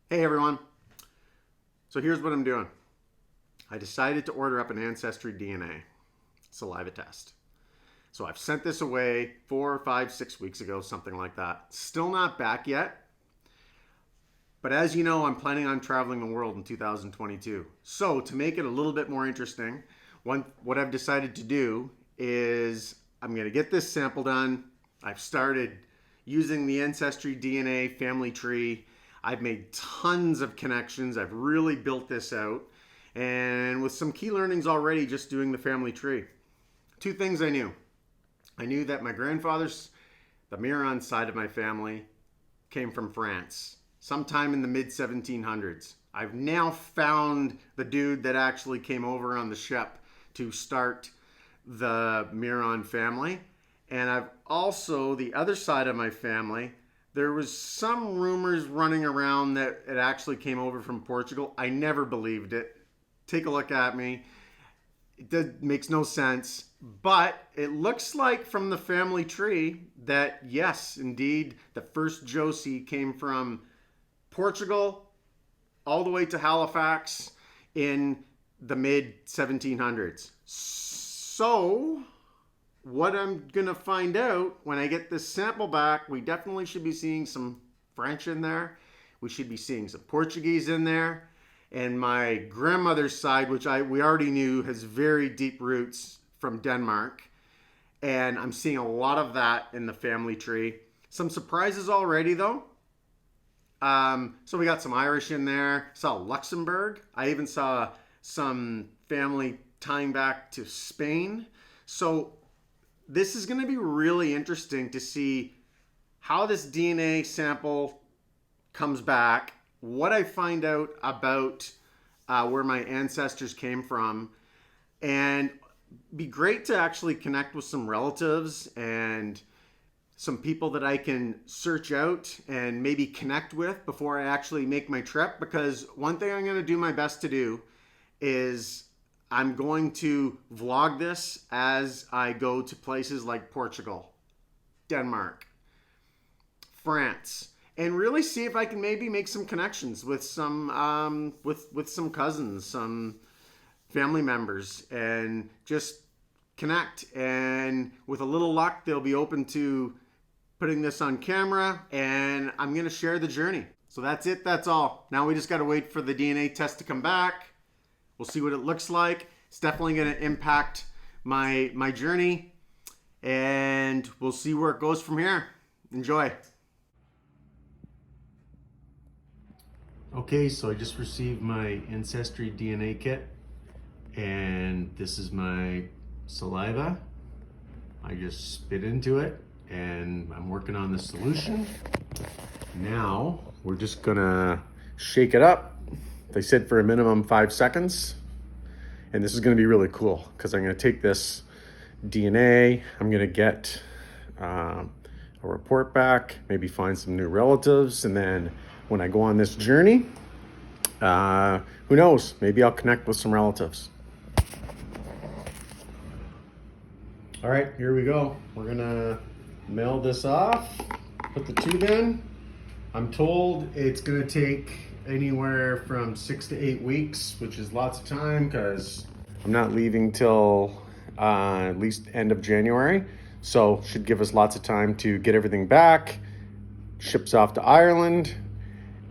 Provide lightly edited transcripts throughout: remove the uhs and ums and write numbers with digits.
Hey everyone. So here's what I'm doing. I decided to order up an Ancestry DNA saliva test. So I've sent this away 4, 5, 6 weeks ago, something like that. Still not back yet. But as you know, I'm planning on traveling the world in 2022. So to make it a little bit more interesting, what I've decided to do is I'm going to get this sample done. I've started using the Ancestry DNA family tree. I've made tons of connections. I've really built this out. And with some key learnings already just doing the family tree. Two things I knew. I knew that my grandfather's, the Miron side of my family, came from France sometime in the mid 1700s. I've now found the dude that actually came over on the ship to start the Miron family. And I've also, the other side of my family, there was some rumors running around that it actually came over from Portugal. I never believed it. Take a look at me. Makes no sense. But it looks like from the family tree that yes, indeed, the first Josie came from Portugal all the way to Halifax in the mid 1700s. So what I'm going to find out when I get this sample back, we definitely should be seeing some French in there. We should be seeing some Portuguese in there. And my grandmother's side, which we already knew has very deep roots from Denmark. And I'm seeing a lot of that in the family tree. Some surprises already though. So we got some Irish in there. Saw Luxembourg. I even saw some family tying back to Spain. So this is going to be really interesting to see how this DNA sample comes back, what I find out about where my ancestors came from, and be great to actually connect with some relatives and some people that I can search out and maybe connect with before I actually make my trip. Because one thing I'm going to do my best to do is I'm going to vlog this as I go to places like Portugal, Denmark, France, and really see if I can maybe make some connections with some with some cousins, some family members, and just connect. And with a little luck, they'll be open to putting this on camera, and I'm gonna share the journey. So that's it, that's all. Now we just gotta wait for the DNA test to come back. We'll see what it looks like. It's definitely gonna impact my journey, and we'll see where it goes from here. Enjoy. Okay, so I just received my Ancestry DNA kit, and this is my saliva. I just spit into it, and I'm working on the solution. Now, we're just gonna shake it up. They said for a minimum 5 seconds. And this is gonna be really cool, because I'm gonna take this DNA, I'm gonna get a report back, maybe find some new relatives, and then when I go on this journey, who knows, maybe I'll connect with some relatives. All right, here we go. We're gonna mail this off, put the tube in. I'm told it's gonna take anywhere from 6 to 8 weeks, which is lots of time because I'm not leaving till at least end of January. So should give us lots of time to get everything back. Ships off to Ireland,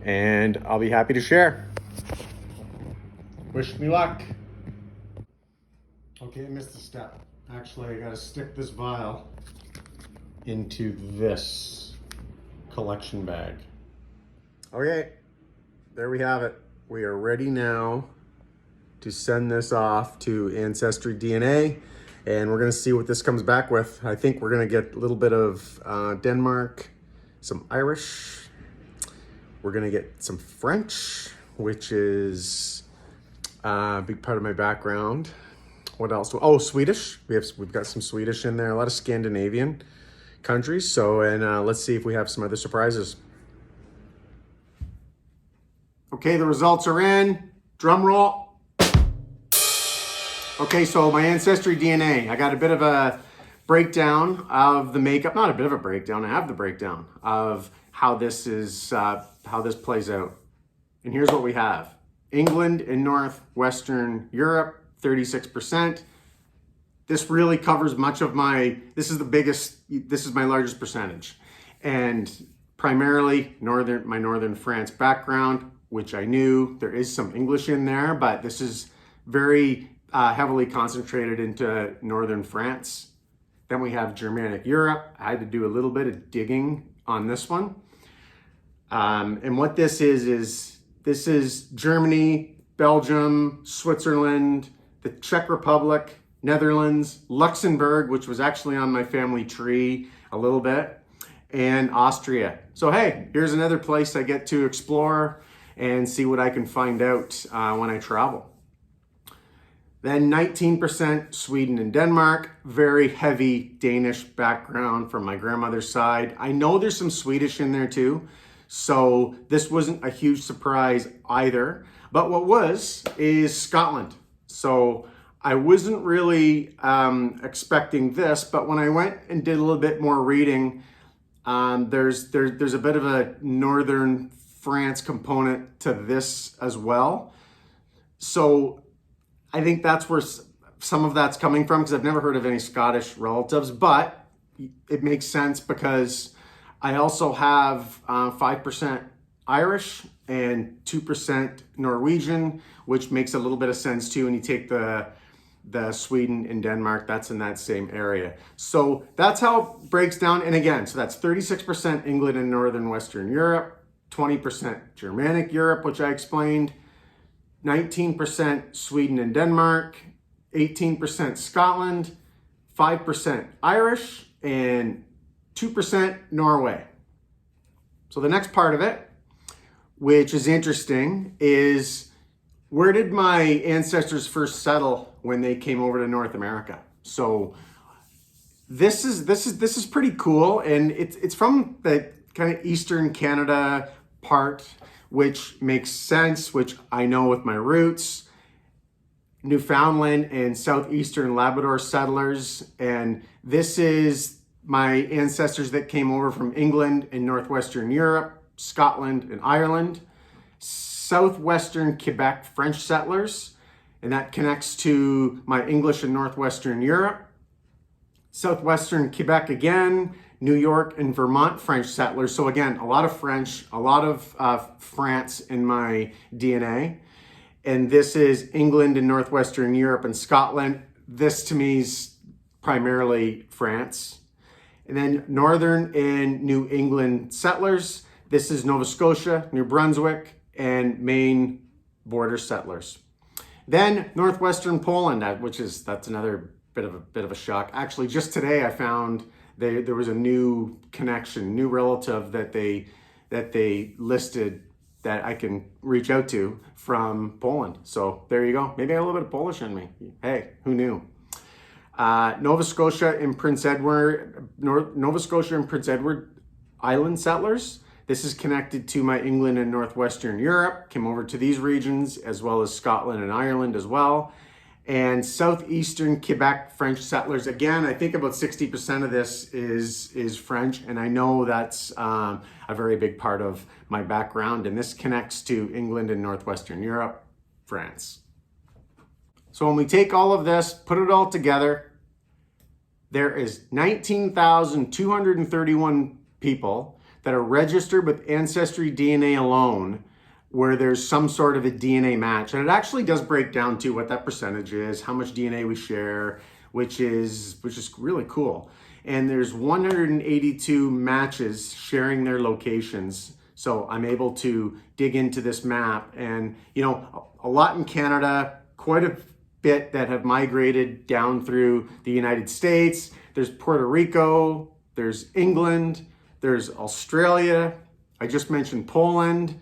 and I'll be happy to share. Wish me luck. Okay, I missed a step. Actually, I gotta stick this vial into this collection bag. Okay, there we have it. We are ready now to send this off to Ancestry DNA, and we're gonna see what this comes back with. I think we're gonna get a little bit of Denmark, some Irish. We're gonna get some French, which is a big part of my background. What else? Oh, Swedish. We've got some Swedish in there. A lot of Scandinavian countries. So, and let's see if we have some other surprises. Okay, the results are in. Drum roll. Okay, so my Ancestry DNA. I got a bit of a breakdown of the makeup. Not a bit of a breakdown. I have the breakdown of how this is, how this plays out. And here's what we have. England and Northwestern Europe, 36%. This really covers much of this is my largest percentage. And primarily my Northern France background, which I knew there is some English in there, but this is very heavily concentrated into Northern France. Then we have Germanic Europe. I had to do a little bit of digging on this one. And what this is this is Germany, Belgium, Switzerland, the Czech Republic, Netherlands, Luxembourg, which was actually on my family tree a little bit, and Austria. So hey, here's another place I get to explore and see what I can find out when I travel. Then 19% Sweden and Denmark, very heavy Danish background from my grandmother's side. I know there's some Swedish in there too, so this wasn't a huge surprise either. But what is Scotland. So I wasn't really expecting this, but when I went and did a little bit more reading, there's a bit of a Northern France component to this as well. So I think that's where some of that's coming from, because I've never heard of any Scottish relatives, but it makes sense because I also have 5% Irish and 2% Norwegian, which makes a little bit of sense too when you take the Sweden and Denmark, that's in that same area. So that's how it breaks down. And again, so that's 36% England and Northern Western Europe, 20% Germanic Europe, which I explained, 19% Sweden and Denmark, 18% Scotland, 5% Irish, and 2% Norway. So the next part of it, which is interesting, is where did my ancestors first settle when they came over to North America? So this is pretty cool, and it's from the kind of Eastern Canada part, which makes sense, which I know with my roots. Newfoundland and southeastern Labrador settlers, and this is my ancestors that came over from England and Northwestern Europe, Scotland and Ireland. Southwestern Quebec French settlers, and that connects to my English and Northwestern Europe. Southwestern Quebec again, New York and Vermont French settlers. So again, a lot of French, a lot of France in my DNA. And this is England and Northwestern Europe and Scotland. This to me is primarily France. And then Northern and New England settlers. This is Nova Scotia, New Brunswick, and Maine border settlers. Then Northwestern Poland, that's another bit of a shock. Actually, just today I found there was a new connection, new relative that they listed that I can reach out to from Poland. So there you go. Maybe I have a little bit of Polish in me. Hey, who knew? Nova Scotia and Prince Edward Island settlers. This is connected to my England and Northwestern Europe, came over to these regions, as well as Scotland and Ireland as well. And southeastern Quebec French settlers. Again, I think about 60% of this is French, and I know that's a very big part of my background, and this connects to England and Northwestern Europe, France. So when we take all of this, put it all together, there is 19,231 people that are registered with Ancestry DNA alone, where there's some sort of a DNA match. And it actually does break down to what that percentage is, how much DNA we share, which is really cool. And there's 182 matches sharing their locations. So I'm able to dig into this map, and a lot in Canada, quite a bit that have migrated down through the United States. There's Puerto Rico, there's England, there's Australia. I just mentioned Poland.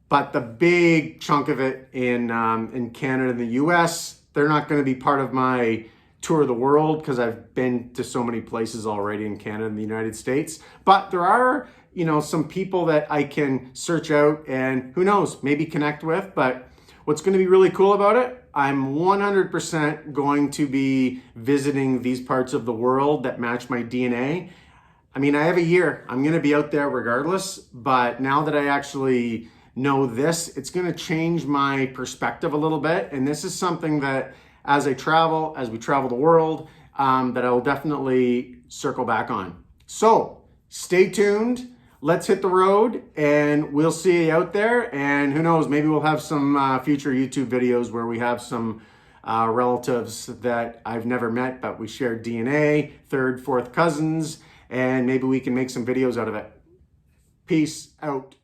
But the big chunk of it in Canada and the US, they're not going to be part of my tour of the world because I've been to so many places already in Canada and the United States. But there are, some people that I can search out and who knows, maybe connect with. But what's going to be really cool about it, I'm 100% going to be visiting these parts of the world that match my DNA. I mean, I have a year. I'm going to be out there regardless. But now that I actually know this. It's going to change my perspective a little bit. And this is something that as we travel the world, that I will definitely circle back on. So stay tuned. Let's hit the road and we'll see you out there. And who knows, maybe we'll have some future YouTube videos where we have some relatives that I've never met, but we share DNA, third, fourth cousins, and maybe we can make some videos out of it. Peace out.